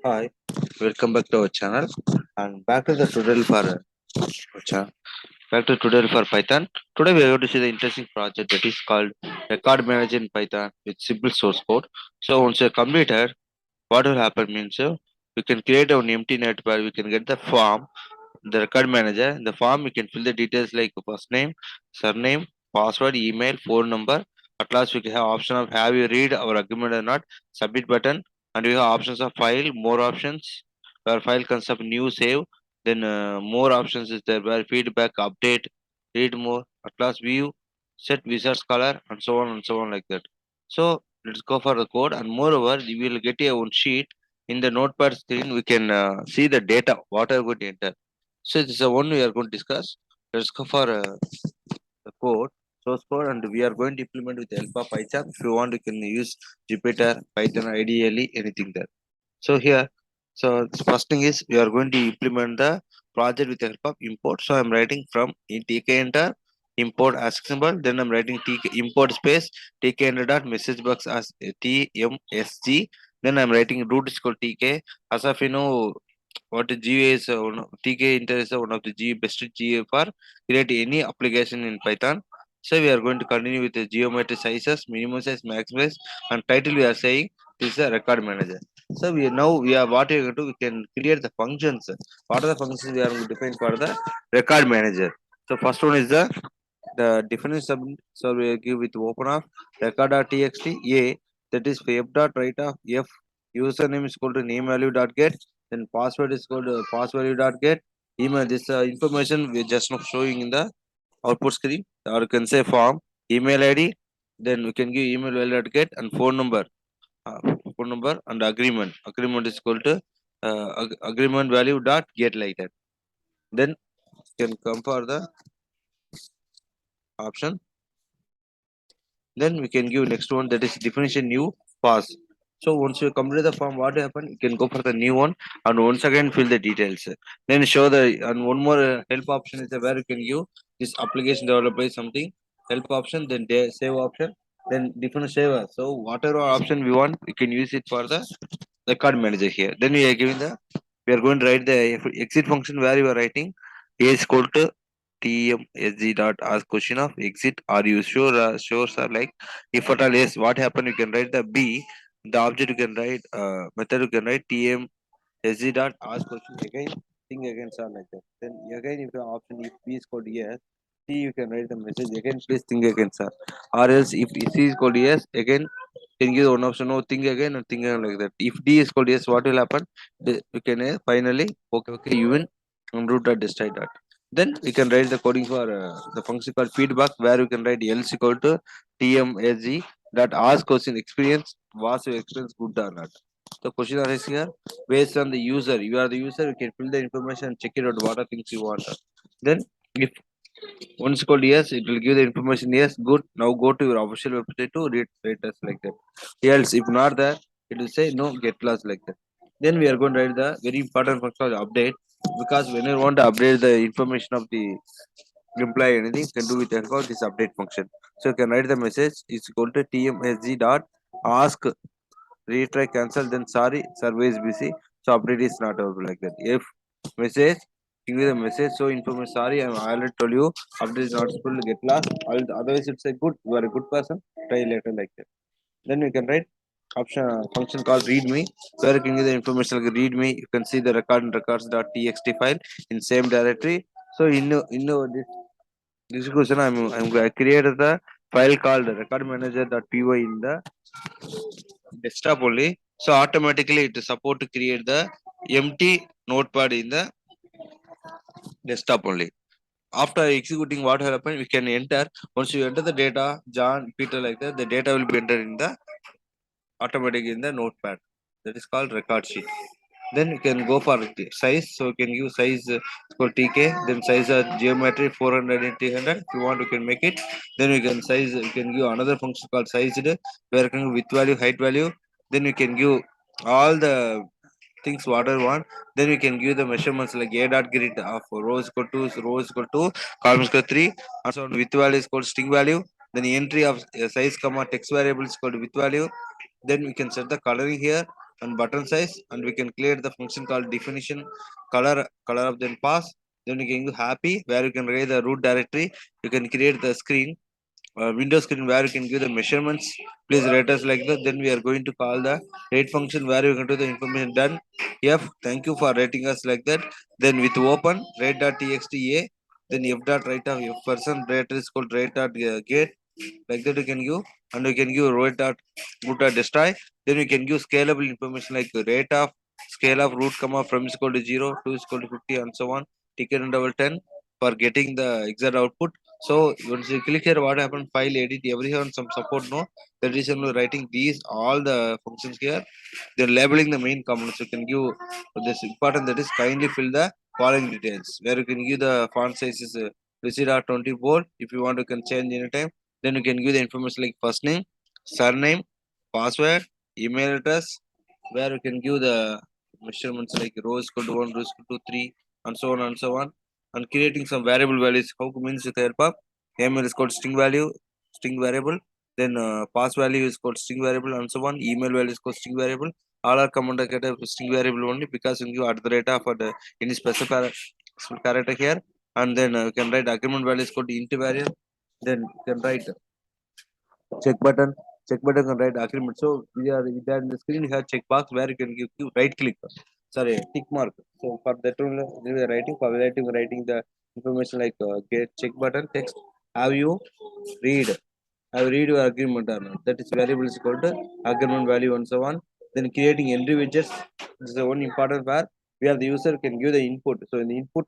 Hi, welcome back to our channel and back to the tutorial for back to tutorial for Python. Today we are going to see the interesting project that is called Record Manager in Python with simple source code. So once you complete it, what will happen means we can create an empty net where we can get the form, the record manager. In the form we can fill the details like first name, surname, password, email, phone number. At last we can have option of have you read our agreement or not, submit button, and we have options of file, more options, where file concept new save, then more options is there where feedback, update, read more, at last view, set wizards color, and so on like that. So let's go for the code, and moreover we will get a one sheet in the notepad screen. We can see the data what are going to enter. So this is the one we are going to discuss. Let's go for the code, source code, and we are going to implement with the help of Pycharm. If you want, you can use Jupyter, Python, ideally anything there. So here, so the first thing is we are going to implement the project with the help of import. So I'm writing from in Tkinter import ask symbol. Then I'm writing import space Tkinter dot message box as TMSG. Then I'm writing root is called TK. As of you know, what GUI is Tkinter is one of the best GUI for create any application in Python. So we are going to continue with the geometry sizes, minimum size, maximum size, and title we are saying this is a record manager. So we are what we are going to do, we can create the functions. What are the functions we are going to define for the record manager? So first one is the definition so we give with open of record.txt a, that is f dot write of f, username is equal to name value dot get, then password is equal to pass value dot get, email this information we just now showing in the output screen, or you can say form, email id, then we can give email value dot get, and uh, phone number and agreement is equal to agreement value dot get, like that. Then you can come for the option. Then we can give next one, that is definition new pass. So once you complete the form, what happen, you can go for the new one and once again fill the details. Then show the, and one more help option is where you can give this application developed by something, help option, then save option, then different saver. So whatever option we want, we can use it for the record manager here. Then we are giving the, we are going to write the exit function where you are writing a is equal to tmsg dot ask question of exit. Are you sure? Sure sir, like if at all yes, what happen, you can write the b, the object you can write method you can write tmsg dot ask question again, think again sir, like that. Then again if the option if b is called yes, c you can write the message again, please think again sir, or else if c is called yes again, can give one option no, think again and think again, like that. If d is called yes, what will happen, you can finally okay you win and root dot destroy dot. Then we can write the coding for the function called feedback where we can write else equal to tmsg that ask question experience, was your experience good or not. The question is here based on the user, you are the user, you can fill the information and check it out what are things you want. Then if once called yes, it will give the information yes, good. Now go to your official website to read us, like that. Else, if not there, it will say no, get lost, like that. Then we are going to write the very important function of update, because when you want to update the information of the employee anything, you can do with help of this update function. So you can write the message is equal to tmsg dot ask retry cancel, then sorry survey is busy, so update is not available, like that. If message, give me the message, so information sorry I already told you update is not possible, get lost, otherwise it's a good, you are a good person, try later, like that. Then we can write option function called readme where you can give the information like readme, you can see the record and records.txt file in same directory. So in this question I'm going to create the file called record manager.py in the desktop only. So automatically it is support to create the empty notepad in the desktop only. After executing, what will happen, we can enter, once you enter the data John Peter, like that, the data will be entered in the automatic in the notepad, that is called record sheet. Then you can go for size, so you can use size for tk, then size geometry 400 and 300, if you want you can make it. Then you can size, you can give another function called sized where you can give width value, height value, then you can give all the things whatever you want. Then we can give the measurements like a dot grid of rows equal to rows equal to columns equal to 3, and so on. Width value is called string value, then the entry of size comma text variable is called width value. Then we can set the coloring here, and button size, and we can clear the function called definition color of then pass. Then we can do happy where you can create the root directory. You can create the screen window screen where you can give the measurements. Please rate us like that. Then we are going to call the rate function where you can do the information done. F, thank you for rating us like that. Then with open rate.txt a, then f dot write of f person rate is called rate dot get, like that you can give, and you can give rate dot root dot destroy. Then you can give scalable information like rate of scale of root comma from is equal to 0, 2 is equal to 50 and so on. Ticket and double 10 for getting the exact output. So once you click here, what happened? File edit everyone some support no. The reason we're writing these all the functions here. They're labeling the main components. You can give this important that is kindly fill the following details. Where you can give the font size is receipt are 24. If you want, you can change anytime. Then you can give the information like first name, surname, password, email address. Where you can give the measurements like rows equal to 1, rows equal to 3, and so on and so on, and creating some variable values. How means with the help of email is called string value, string variable. Then pass value is called string variable and so on. Email value is called string variable. All are command get a string variable only because you at the rate of any specific character here. And then you can write agreement value is called int variable. Then you can write check button. Check button can write agreement. So we are there in the screen. You have check box where you can give right click. Sorry, tick mark. So for that one, we are writing for writing the information like get check button text. Have you read? Have read your agreement or not? That is variable is called agreement value and so on. Then creating entry widgets. This is the one important part where the user can give the input. So in the input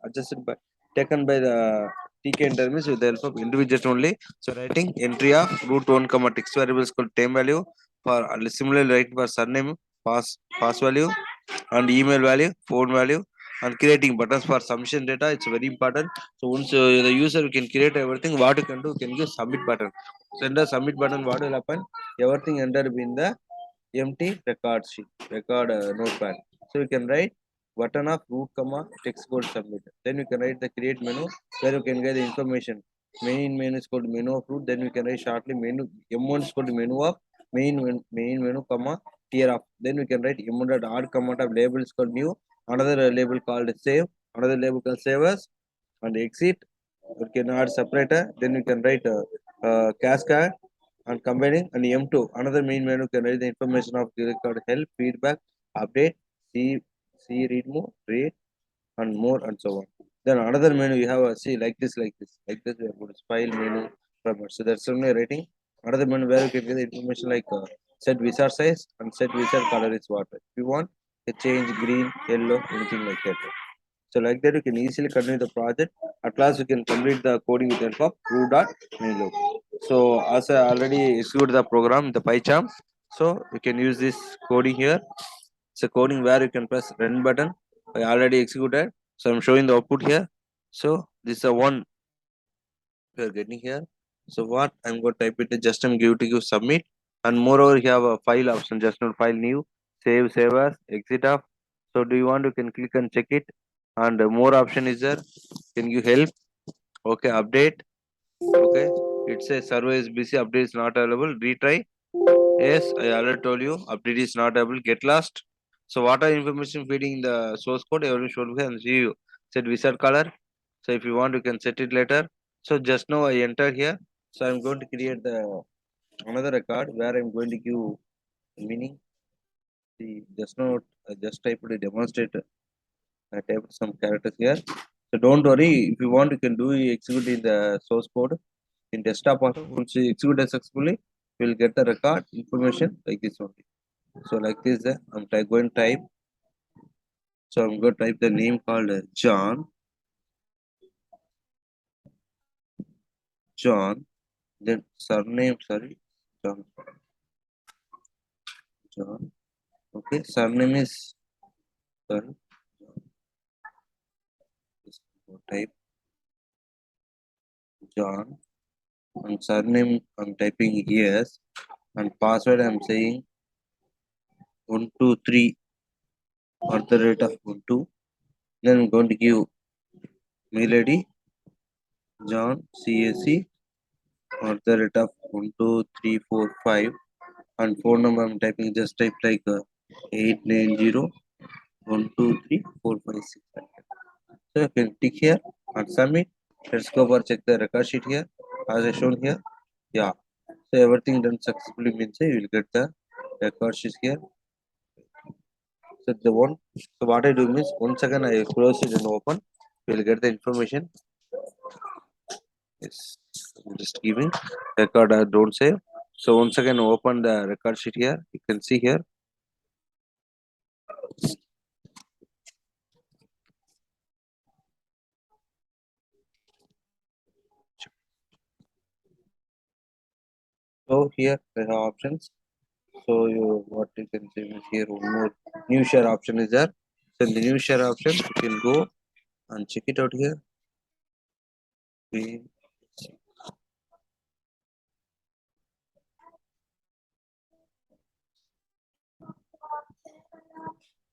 adjusted by taken by the Tkinter means with the help of entry widget only. So writing entry of root one comma text variable is called time value. For similarly writing for surname pass value and email value, phone value, and creating buttons for submission data. It's very important. So once the user can create everything, what you can do, you can give submit button. Send a submit button. What will happen? Everything entered in the empty record sheet, record notepad. So you can write button of root comma text code submit. Then you can write the create menu where you can get the information. Main menu is called menu of root. Then you can write shortly menu M1 is called menu of main menu comma tier of. Then we can write M1 dot odd comma of label is called new. Another label called save. Another label called save as and exit. You can add separator. Then you can write cascade and combining and M2. Another main menu can write the information of the record help, feedback, update, see, read more, read, and more, and so on. Then another menu you have a see like this, like this, like this. We have got file menu from it. So that's only writing. Another menu where you can get the information like set wizard size and set wizard color is what. If you want, you change green, yellow, anything like that. So like that, you can easily continue the project. At last, you can complete the coding with the help of root.menu. So as I already executed the program, the Pycharm, so you can use this coding here. It's a coding where you can press run button. I already executed. So I'm showing the output here. So this is the one we are getting here. So what I'm going to type it just I'm give to you submit. And moreover, you have a file option, just not file new, save as, exit off. So do you want you can click and check it. And more option is there. Can you help? Okay, update. Okay, it says server is busy, update is not available. Retry. Yes, I already told you update is not available. Get lost. So what are information feeding the source code? Everyone should be and see you. Set wizard color. So if you want, you can set it later. So just now I enter here. So I'm going to create the another record where I'm going to give meaning. See, just now I just typed to demonstrate. I typed some characters here. So don't worry. If you want, you can do execute in the source code in desktop. Also, once you execute it successfully, you will get the record information like this only. So like this, going to type. So I'm going to type the name called John. John. Then surname, sorry, John. John. Okay, surname is sorry. Type John. And surname I'm typing yes. And password I'm saying 123 at the rate of 12. Then I'm going to give mail ID John CAC at the rate of 12345. And phone number I'm typing just type like 890123456. So you can tick here and submit. Let's go for check the record sheet here as I shown here. Yeah. So everything done successfully means you will get the record sheet here. So the one, so what I do means once again I close it and open, you will get the information. Yes, I'm just giving record. I don't save. So once again open the record sheet here. You can see here. So here they have options. So you what you can see is here one more new share option is there. So in the new share option you can go and check it out here. We-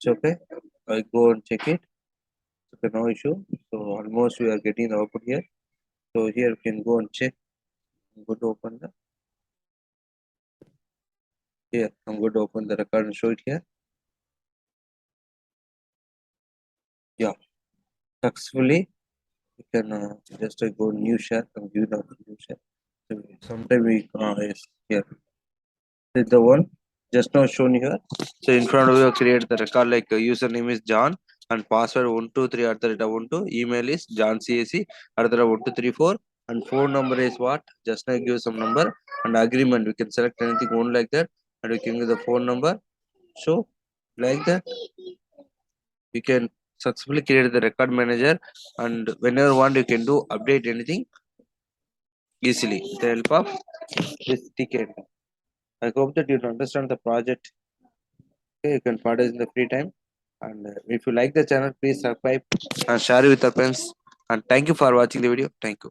It's okay. I go and check it. Okay, no issue. So almost we are getting the output here. So here you can go and check. I'm going to open the here. I'm going to open the record and show it here. Yeah, successfully you can just go new share and give the new share. So sometime we yes, here. This is the one just now shown here. So in front of you create the record like username is John and password 123 at the rate of 12. Email is John CAC at the rate of 1234 and phone number is what? Just now give some number and agreement. We can select anything one like that and we can give the phone number. So like that you can successfully create the record manager and whenever want you can do update anything easily with the help of this ticket. I hope that you understand the project. Okay, you can participate in the free time. And if you like the channel, please subscribe and share it with your friends. And thank you for watching the video. Thank you.